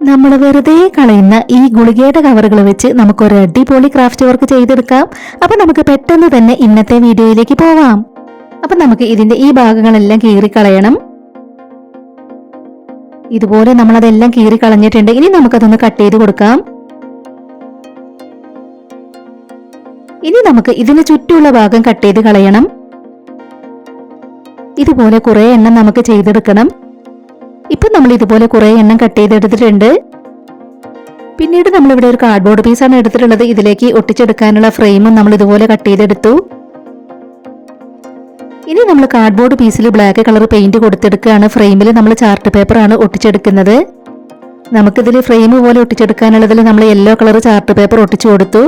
നമ്മൾ വെറുതെ കളയുന്ന ഈ ഗുളികയുടെ കവറുകൾ വെച്ച് നമുക്കൊരു അടിപൊളി ക്രാഫ്റ്റ് വർക്ക് ചെയ്തെടുക്കാം. അപ്പൊ നമുക്ക് പെട്ടെന്ന് തന്നെ ഇന്നത്തെ വീഡിയോയിലേക്ക് പോവാം. അപ്പൊ നമുക്ക് ഇതിന്റെ ഈ ഭാഗങ്ങളെല്ലാം കീറിക്കളയണം. ഇതുപോലെ നമ്മളതെല്ലാം കീറിക്കളഞ്ഞിട്ടുണ്ട്. ഇനി നമുക്കതൊന്ന് കട്ട് ചെയ്ത് കൊടുക്കാം. ഇനി നമുക്ക് ഇതിന് ചുറ്റുമുള്ള ഭാഗം കട്ട് ചെയ്ത് കളയണം. ഇതുപോലെ കുറെ എണ്ണം നമുക്ക് ചെയ്തെടുക്കണം. ഇപ്പൊ നമ്മൾ ഇതുപോലെ കുറെ എണ്ണം കട്ട് ചെയ്തെടുത്തിട്ടുണ്ട്. പിന്നീട് നമ്മളിവിടെ ഒരു കാർഡ്ബോർഡ് പീസാണ് എടുത്തിട്ടുള്ളത്. ഇതിലേക്ക് ഒട്ടിച്ചെടുക്കാനുള്ള ഫ്രെയിമും നമ്മൾ ഇതുപോലെ കട്ട് ചെയ്തെടുത്തു. ഇനി നമ്മൾ കാർഡ്ബോർഡ് പീസിൽ ബ്ലാക്ക് കളർ പെയിന്റ് കൊടുത്തെടുക്കുകയാണ്. ഫ്രെയിമിൽ നമ്മൾ ചാർട്ട് പേപ്പർ ആണ് ഒട്ടിച്ചെടുക്കുന്നത്. നമുക്കിതിൽ ഫ്രെയിം പോലെ ഒട്ടിച്ചെടുക്കാനുള്ളതിൽ നമ്മൾ യെല്ലോ കളർ ചാർട്ട് പേപ്പർ ഒട്ടിച്ചു കൊടുത്തു.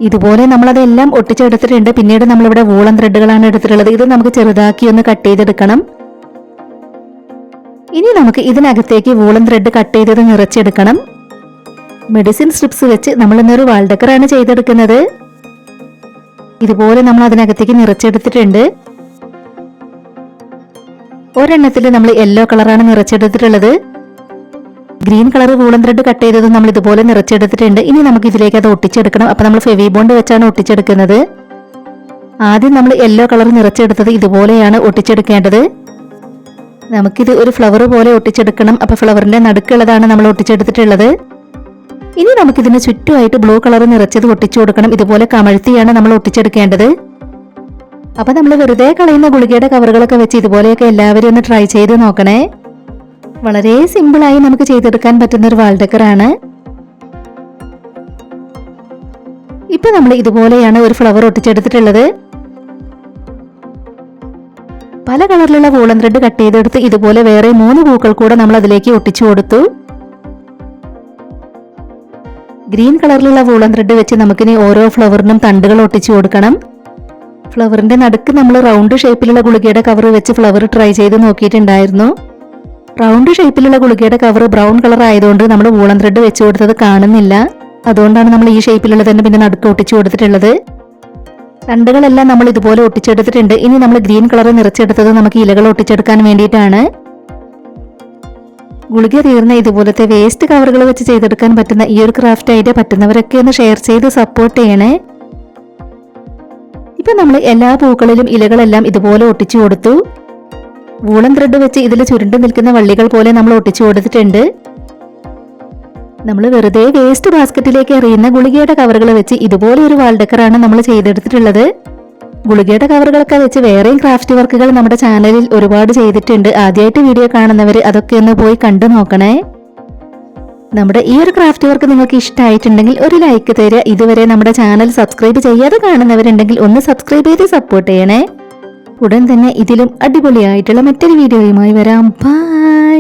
ഇതുപോലെ നമ്മളതെല്ലാം ഒട്ടിച്ചെടുത്തിട്ടുണ്ട്. പിന്നീട് നമ്മളിവിടെ വൂളൻ ത്രെഡുകളാണ് എടുത്തിട്ടുള്ളത്. ഇത് നമുക്ക് ചെറുതാക്കി ഒന്ന് കട്ട് ചെയ്തെടുക്കണം. ഇനി നമുക്ക് ഇതിനകത്തേക്ക് വൂളൻ ത്രെഡ് കട്ട് ചെയ്തത് നിറച്ചെടുക്കണം. മെഡിസിൻ സ്ട്രിപ്സ് വെച്ച് നമ്മൾ ഇന്നൊരു വാൾ ഡെക്കറാണ് ചെയ്തെടുക്കുന്നത്. ഇതുപോലെ നമ്മൾ അതിനകത്തേക്ക് നിറച്ചെടുത്തിട്ടുണ്ട്. ഒരെണ്ണത്തിൽ നമ്മൾ യെല്ലോ കളറാണ് നിറച്ചെടുത്തിട്ടുള്ളത്. Green colour woollen thread cut ചെയ്തത് നമ്മൾ ഇതുപോലെ നിറച്ചെടുത്തിട്ടുണ്ട്. ഇനി നമുക്ക് ഇതിലേക്ക് അത് ഒട്ടിച്ചെടുക്കണം. അപ്പൊ നമ്മൾ ഫെവി ബോണ്ട് വെച്ചാണ് ഒട്ടിച്ചെടുക്കുന്നത്. ആദ്യം നമ്മൾ യെല്ലോ കളർ നിറച്ചെടുത്തത് ഇതുപോലെയാണ് ഒട്ടിച്ചെടുക്കേണ്ടത്. നമുക്കിത് ഒരു ഫ്ലവർ പോലെ ഒട്ടിച്ചെടുക്കണം. അപ്പൊ ഫ്ലവറിന്റെ നടുക്കുള്ളതാണ് നമ്മൾ ഒട്ടിച്ചെടുത്തിട്ടുള്ളത്. ഇനി നമുക്കിതിന് ചുറ്റുമായിട്ട് ബ്ലൂ കളർ നിറച്ചത് ഒട്ടിച്ചു കൊടുക്കണം. ഇതുപോലെ കമഴ്ത്തിയാണ് നമ്മൾ ഒട്ടിച്ചെടുക്കേണ്ടത്. അപ്പൊ നമ്മൾ വെറുതെ കളയുന്ന ഗുളികയുടെ കവറുകളൊക്കെ വെച്ച് ഇതുപോലെയൊക്കെ എല്ലാവരും ഒന്ന് ട്രൈ ചെയ്ത് നോക്കണേ. വളരെ സിമ്പിളായി നമുക്ക് ചെയ്തെടുക്കാൻ പറ്റുന്ന ഒരു വാൾ ഡെക്കറാണ്. ഇപ്പൊ നമ്മൾ ഇതുപോലെയാണ് ഒരു ഫ്ലവർ ഒട്ടിച്ചെടുത്തിട്ടുള്ളത്. പല കളറിലുള്ള വൂളൻ ത്രെഡ് കട്ട് ചെയ്തെടുത്ത് ഇതുപോലെ വേറെ 3 പൂക്കൾ കൂടെ നമ്മൾ അതിലേക്ക് ഒട്ടിച്ചു കൊടുത്തു. ഗ്രീൻ കളറിലുള്ള വൂളൻ ത്രെഡ് വെച്ച് നമുക്കിനി ഓരോ ഫ്ലവറിനും തണ്ടുകൾ ഒട്ടിച്ചു കൊടുക്കണം. ഫ്ലവറിന്റെ നടുക്ക് നമ്മൾ റൗണ്ട് ഷേപ്പിലുള്ള ഗുളികയുടെ കവർ വെച്ച് ഫ്ലവർ ട്രൈ ചെയ്ത് നോക്കിയിട്ടുണ്ടായിരുന്നു. റൗണ്ട് ഷേപ്പിലുള്ള ഗുളികയുടെ കവർ ബ്രൗൺ കളർ ആയതുകൊണ്ട് നമ്മൾ വൂളൻ ത്രെഡ് വെച്ച് കൊടുത്തത് കാണുന്നില്ല. അതുകൊണ്ടാണ് നമ്മൾ ഈ ഷേപ്പിലുള്ള തന്നെ പിന്നെ നടുക്ക് ഒട്ടിച്ചു കൊടുത്തിട്ടുള്ളത്. തണ്ടുകളെല്ലാം നമ്മൾ ഇതുപോലെ ഒട്ടിച്ചെടുത്തിട്ടുണ്ട്. ഇനി നമ്മൾ ഗ്രീൻ കളർ നിറച്ചെടുത്തത് നമുക്ക് ഇലകൾ ഒട്ടിച്ചെടുക്കാൻ വേണ്ടിയിട്ടാണ്. ഗുളിക തീർന്ന ഇതുപോലത്തെ വേസ്റ്റ് കവറുകൾ വെച്ച് ചെയ്തെടുക്കാൻ പറ്റുന്ന ഈ ഒരു ക്രാഫ്റ്റ് ഐഡിയ പറ്റുന്നവരൊക്കെ ഒന്ന് ഷെയർ ചെയ്ത് സപ്പോർട്ട് ചെയ്യണേ. ഇപ്പൊ നമ്മൾ എല്ലാ പൂക്കളിലും ഇലകളെല്ലാം ഇതുപോലെ ഒട്ടിച്ചു കൊടുത്തു. വൂളൻ ത്രെഡ് വെച്ച് ഇതിൽ ചുരുണ്ടു നിൽക്കുന്ന വള്ളികൾ പോലെ നമ്മൾ ഒട്ടിച്ചു കൊടുത്തിട്ടുണ്ട്. നമ്മൾ വെറുതെ വേസ്റ്റ് ബാസ്ക്കറ്റിലേക്ക് എറിയുന്ന ഗുളികയുടെ കവറുകൾ വെച്ച് ഇതുപോലെ ഒരു വാൾ ഡെക്കറാണ് നമ്മൾ ചെയ്തെടുത്തിട്ടുള്ളത്. ഗുളികയുടെ കവറുകളൊക്കെ വെച്ച് വേറെയും ക്രാഫ്റ്റ് വർക്കുകൾ നമ്മുടെ ചാനലിൽ ഒരുപാട് ചെയ്തിട്ടുണ്ട്. ആദ്യമായിട്ട് വീഡിയോ കാണുന്നവർ അതൊക്കെ ഒന്ന് പോയി കണ്ടു നോക്കണേ. നമ്മുടെ ഈ ഒരു ക്രാഫ്റ്റ് വർക്ക് നിങ്ങൾക്ക് ഇഷ്ടമായിട്ടുണ്ടെങ്കിൽ ഒരു ലൈക്ക് തരിക. ഇതുവരെ നമ്മുടെ ചാനൽ സബ്സ്ക്രൈബ് ചെയ്യാതെ കാണുന്നവരുണ്ടെങ്കിൽ ഒന്ന് സബ്സ്ക്രൈബ് ചെയ്ത് സപ്പോർട്ട് ചെയ്യണേ. ഉടൻ തന്നെ ഇതിലും അടിപൊളിയായിട്ടുള്ള മറ്റൊരു വീഡിയോയുമായി വരാം. ബൈ.